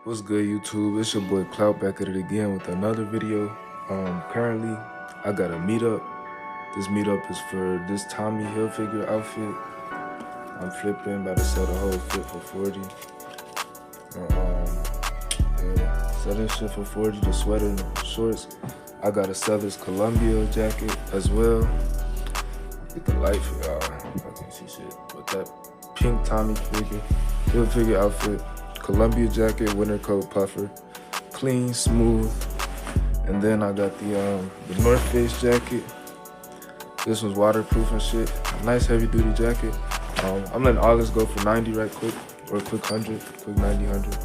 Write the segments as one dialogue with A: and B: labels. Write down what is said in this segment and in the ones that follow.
A: What's good, YouTube? It's your boy Clout back at it again with another video. Currently, I got a meetup. This meetup is for this Tommy Hilfiger outfit. I'm flipping, about to sell the whole fit for 40. Yeah, sell this shit for 40. The sweater and the shorts. I gotta sell this Columbia jacket as well. Get the light for y'all. I can't see shit. But that pink Tommy Hilfiger outfit. Columbia jacket, winter coat, puffer, clean, smooth. And then I got the North Face jacket. This one's waterproof and shit. Nice heavy duty jacket. I'm letting all this go for 90 right quick, or quick 100, quick 90, 100.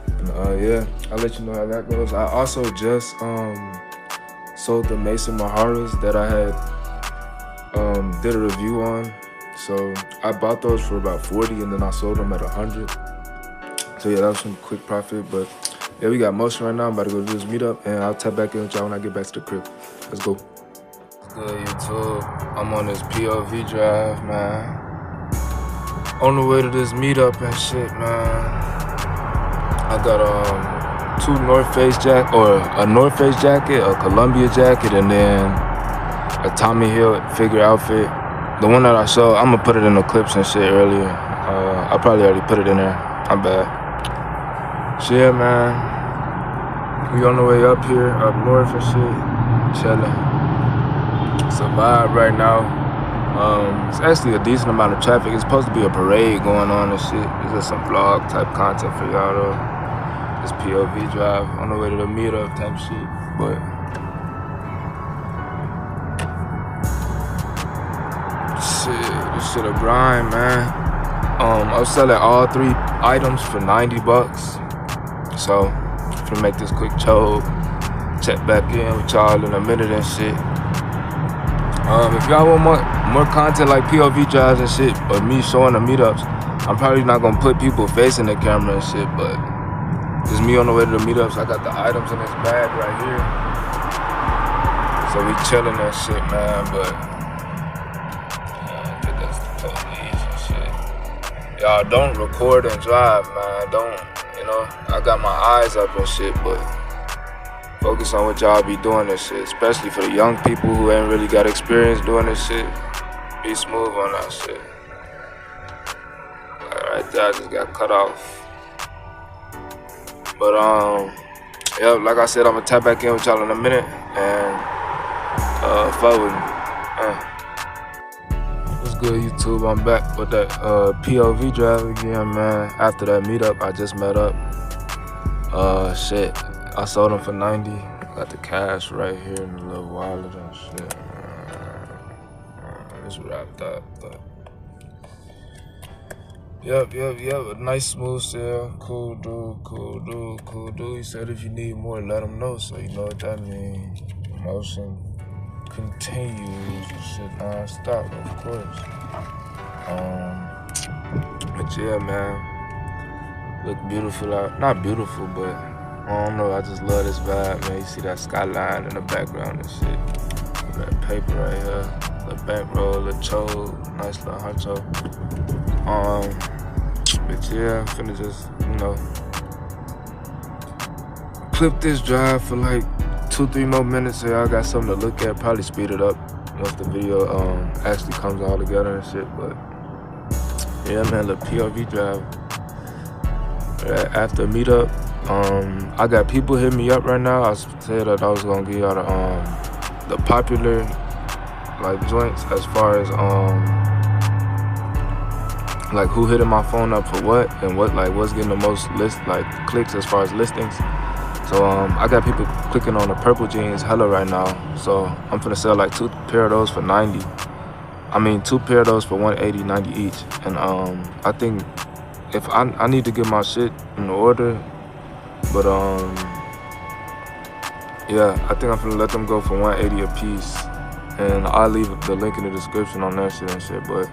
A: And yeah, I'll let you know how that goes. I also just sold the Mason Maharas that I had did a review on. So I bought those for about 40 and then I sold them at 100. So yeah, that was some quick profit, but yeah, we got motion right now. I'm about to go do this meetup, and I'll tap back in with y'all when I get back to the crib. Let's go. Good, YouTube. I'm on this POV drive, man. On the way to this meetup and shit, man. I got two North Face a North Face jacket, a Columbia jacket, and then a Tommy Hilfiger outfit. The one that I showed, I'm gonna put it in the clips and shit earlier. I probably already put it in there. I'm bad. So yeah, man, we on the way up here, up north and shit, chilling. It's a vibe right now. It's actually a decent amount of traffic. It's supposed to be a parade going on and shit. It's just some vlog type content for y'all though. This POV drive on the way to the meetup type shit, but shit, this shit a grind, man. I was selling all 3 items for 90 bucks. So, I'm gonna make this quick chode. Check back in with y'all in a minute and shit. If y'all want more content like POV drives and shit, or me showing the meetups, I'm probably not gonna put people facing the camera and shit, but it's me on the way to the meetups. I got the items in this bag right here. So we chilling that shit, man, but I think that's the police and shit. Y'all don't record and drive, man. Don't. You know, I got my eyes up and shit, but focus on what y'all be doing this shit, especially for the young people who ain't really got experience doing this shit. Be smooth on that shit. Like right there, I just got cut off. But yeah, like I said, I'm gonna tap back in with y'all in a minute and fuck with me. What's good, YouTube? I'm back with that POV drive again, man. After that meetup, I just met up. Shit, I sold them for 90. Got the cash right here in the little wallet and shit. It's wrapped up, but yep. A nice smooth sale. Cool dude. He said if you need more, let him know. So you know what that means. Motion continues and shit non-stop, of course. But yeah, man, look beautiful out. Not beautiful, but I don't know. I just love this vibe, man. You see that skyline in the background and shit. That paper right here, the bankroll, the chode, nice little honcho. But yeah, I'm finna just, you know, clip this drive for like 2-3 more minutes so y'all got something to look at. Probably speed it up once the video actually comes all together and shit. But yeah, man, the POV drive. After meetup, I got people hitting me up right now. I said that I was gonna give y'all the popular like joints as far as like who hitting my phone up for what and what's getting the most clicks as far as listings. So I got people clicking on the purple jeans hella right now. So I'm finna sell like 2 pair of those for 90. I mean 2 pair of those for 180, 90 each. And I think if I need to get my shit in order, but yeah, I think I'm finna let them go for 180 a piece, and I'll leave the link in the description on that shit and shit. But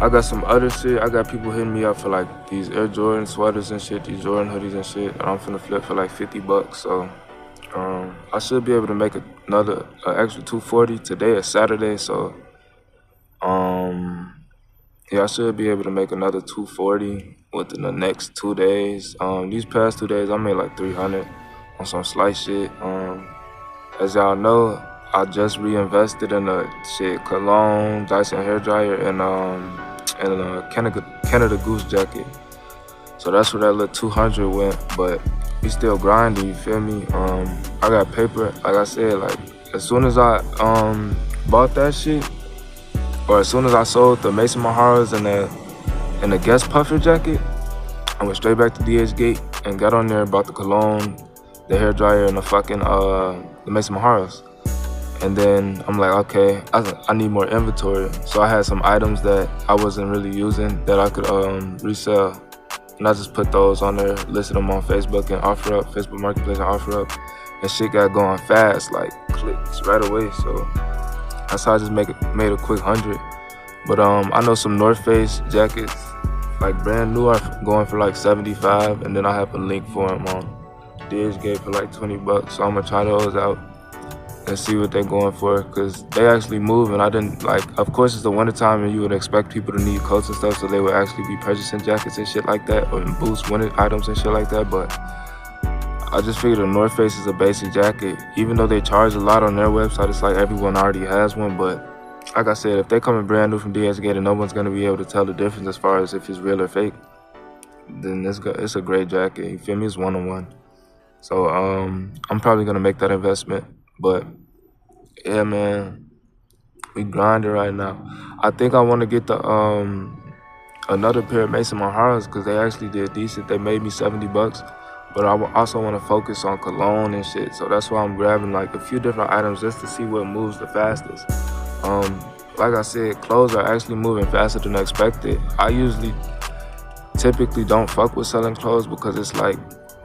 A: I got some other shit. I got people hitting me up for like these Air Jordan sweaters and shit, these Jordan hoodies and shit, and I'm finna flip for like 50 bucks. So I should be able to make another extra 240. Today is Saturday, so Yeah, I should be able to make another 240 within the next 2 days. These past 2 days I made like 300 on some slight shit. As y'all know, I just reinvested in a shit cologne, Dyson hair dryer, and a Canada Goose jacket. So that's where that little 200 went. But we still grinding. You feel me? I got paper. Like I said, like as soon as I bought that shit, or as soon as I sold the Mason Maharas and the Guest puffer jacket, I went straight back to DH Gate and got on there, bought the cologne, the hair dryer, and the Mason Maharas. And then I'm like, okay, I need more inventory. So I had some items that I wasn't really using that I could resell. And I just put those on there, listed them on Facebook and Facebook Marketplace and offer up. And shit got going fast, like clicks right away. So that's how I just made a quick 100. But I know some North Face jackets, like brand new, are going for like 75, and then I have a link for them on DH Gate for like $20. So I'm gonna try those out and see what they're going for, because they actually move. And I didn't like, of course it's the winter time and you would expect people to need coats and stuff, so they would actually be purchasing jackets and shit like that, or boots, winter items and shit like that. But I just figured a North Face is a basic jacket. Even though they charge a lot on their website, it's like everyone already has one. But like I said, if they coming brand new from DH Gate and no one's gonna be able to tell the difference as far as if it's real or fake, then it's a great jacket. You feel me? It's one-on-one. So I'm probably gonna make that investment. But yeah, man, we grinding right now. I think I want to get the another pair of Mason Maharas, because they actually did decent. They made me $70, but I also want to focus on cologne and shit. So that's why I'm grabbing like a few different items just to see what moves the fastest. Like I said, clothes are actually moving faster than expected. I typically don't fuck with selling clothes, because it's like,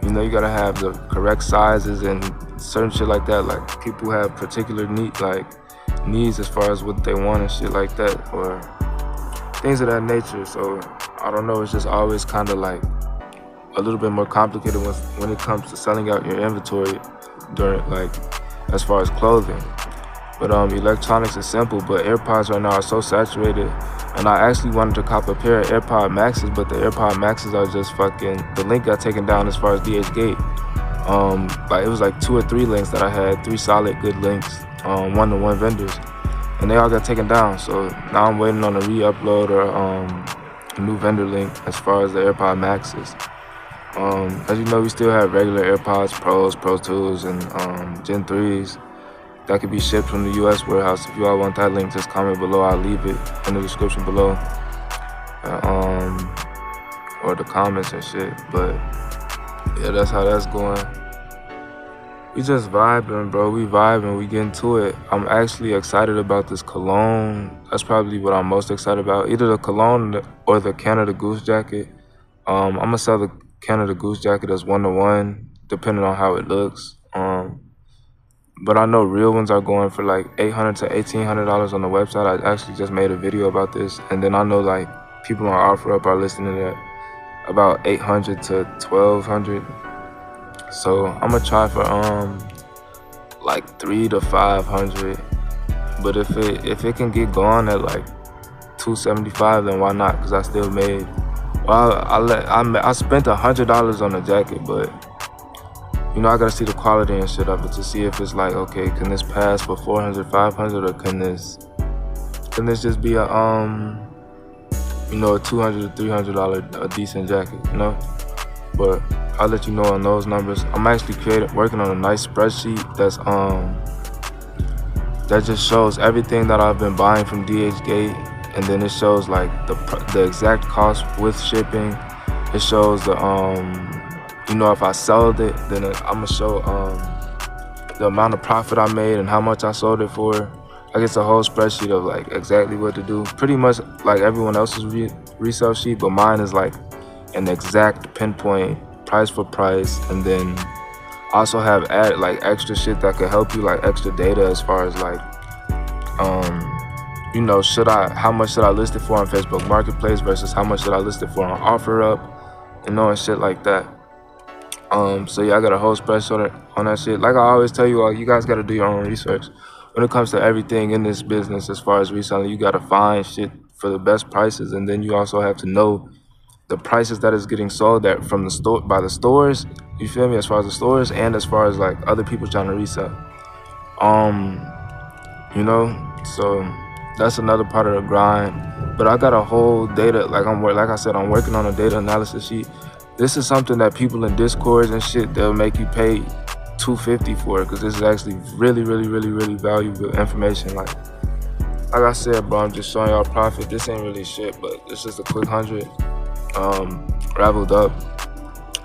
A: you know, you gotta have the correct sizes and certain shit like that. Like people have particular needs as far as what they want and shit like that, or things of that nature. So I don't know, it's just always kind of like a little bit more complicated when it comes to selling out your inventory during, like, as far as clothing. But electronics is simple, but AirPods right now are so saturated. And I actually wanted to cop a pair of AirPod Maxes, but the AirPod Maxes are just fucking, the link got taken down as far as DH Gate. Like it was like 2 or 3 links that I had, 3 solid good links, one-to-one vendors, and they all got taken down. So now I'm waiting on a re-upload or a new vendor link as far as the AirPod Maxes. As you know, we still have regular AirPods Pros, Pro 2s, and Gen 3s that could be shipped from the US warehouse. If you all want that link, just comment below. I'll leave it in the description below, or the comments and shit. But yeah, that's how that's going. We just vibing, bro. We vibing. We getting to it. I'm actually excited about this cologne. That's probably what I'm most excited about. Either the cologne or the Canada Goose jacket. I'm gonna sell the Canada Goose jacket as one-to-one, depending on how it looks. But I know real ones are going for like $800 to $1,800 on the website. I actually just made a video about this. And then I know like people on OfferUp are listing it at about $800 to $1,200. So I'm gonna try for like $300 to $500. But if it can get going at like $275, then why not? Cause I still made. Well, I spent $100 on the jacket, but you know, I gotta see the quality and shit of it to see if it's like, okay, can this pass for $400, $500, or can this just be a you know, a $200 to $300 a decent jacket, you know? But I'll let you know on those numbers. I'm actually working on a nice spreadsheet that just shows everything that I've been buying from DH Gate, and then it shows like the exact cost with shipping. It shows the you know, if I sold it, then I'm gonna show the amount of profit I made and how much I sold it for. Like it's a whole spreadsheet of like exactly what to do. Pretty much like everyone else's resale sheet, but mine is like an exact pinpoint price for price. And then I also have added like extra shit that could help you, like extra data as far as like you know, how much should I list it for on Facebook Marketplace versus how much should I list it for on OfferUp, you know, and shit like that. So yeah, I got a whole spreadsheet on that shit. Like I always tell you all, you guys gotta do your own research. When it comes to everything in this business, as far as reselling, you gotta find shit for the best prices, and then you also have to know the prices that is getting sold at from the store by the stores. You feel me? As far as the stores and as far as like other people trying to resell. You know, so that's another part of the grind. But I got a whole data, like I said, I'm working on a data analysis sheet. This is something that people in Discords and shit, they'll make you pay $250 for it, because this is actually really, really, really, really valuable information. Like I said, bro, I'm just showing y'all profit. This ain't really shit, but it's just a quick 100 raveled up.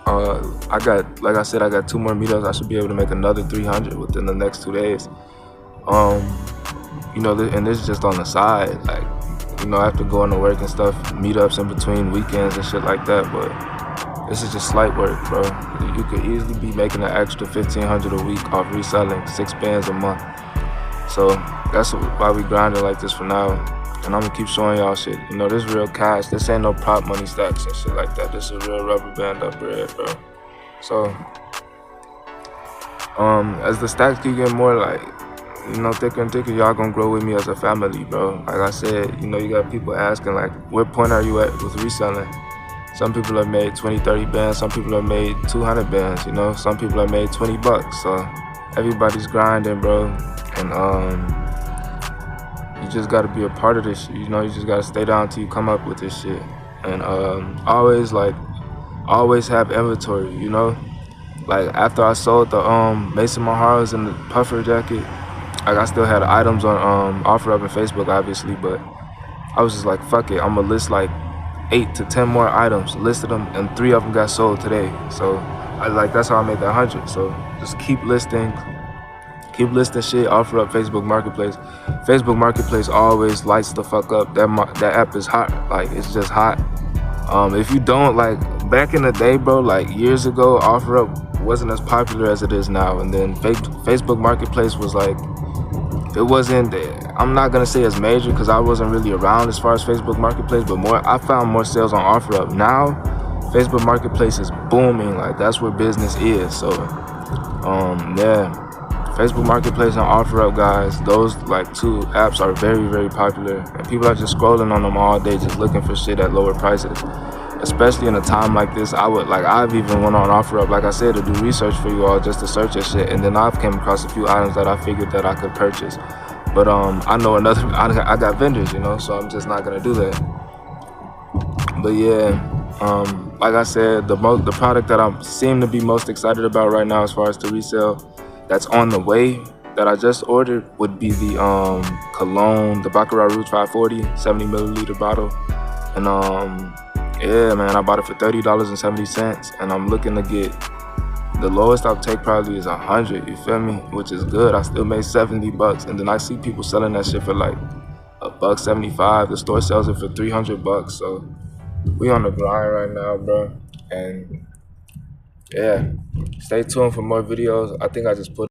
A: I got, like I said, I got 2 more meetups. I should be able to make another 300 within the next 2 days. You know, and this is just on the side, like, you know, after going to work and stuff, meetups in between weekends and shit like that. But this is just slight work, bro. You could easily be making an extra $1,500 a week off reselling, 6 bands a month. So that's why we grinding like this for now. And I'm gonna keep showing y'all shit. You know, this real cash. This ain't no prop money stacks and shit like that. This is real rubber band up bread, bro. So, as the stacks keep getting more, like, you know, thicker and thicker, y'all gonna grow with me as a family, bro. Like I said, you know, you got people asking, like, what point are you at with reselling? Some people have made 20, 30 bands. Some people have made 200 bands, you know. Some people have made $20. So everybody's grinding, bro. And you just gotta be a part of this shit. You know, you just gotta stay down till you come up with this shit. And always have inventory, you know. Like after I sold the Mason Maharas and the puffer jacket, like I still had items on OfferUp and Facebook, obviously, but I was just like, fuck it, I'm gonna list like 8 to 10 more items. Listed them, and 3 of them got sold today. So that's how I made that 100. So just keep listing shit. OfferUp, Facebook Marketplace. Facebook Marketplace always lights the fuck up. That app is hot. Like, it's just hot. If you don't, like, back in the day, bro, like years ago, OfferUp wasn't as popular as it is now. And then Facebook Marketplace was like, it wasn't, I'm not gonna say as major because I wasn't really around as far as Facebook Marketplace, but I found more sales on OfferUp. Now, Facebook Marketplace is booming. Like, that's where business is. So, yeah. Facebook Marketplace and OfferUp, guys, those like 2 apps are very, very popular, and people are just scrolling on them all day, just looking for shit at lower prices. Especially in a time like this, I've even went on OfferUp, like I said, to do research for you all, just to search at shit, and then I've came across a few items that I figured that I could purchase. But I know I got vendors, you know, so I'm just not gonna do that. But yeah, like I said, the product that I seem to be most excited about right now, as far as to resell, that's on the way, that I just ordered, would be the cologne, the Baccarat Rouge 540 70 milliliter bottle. And yeah, man, I bought it for $30.70, and I'm looking to get, the lowest I'll take probably is 100, you feel me, which is good. I still made $70, and then I see people selling that shit for like $1.75. The store sells it for $300. So we on the grind right now, bro. And yeah, stay tuned for more videos. I think I just put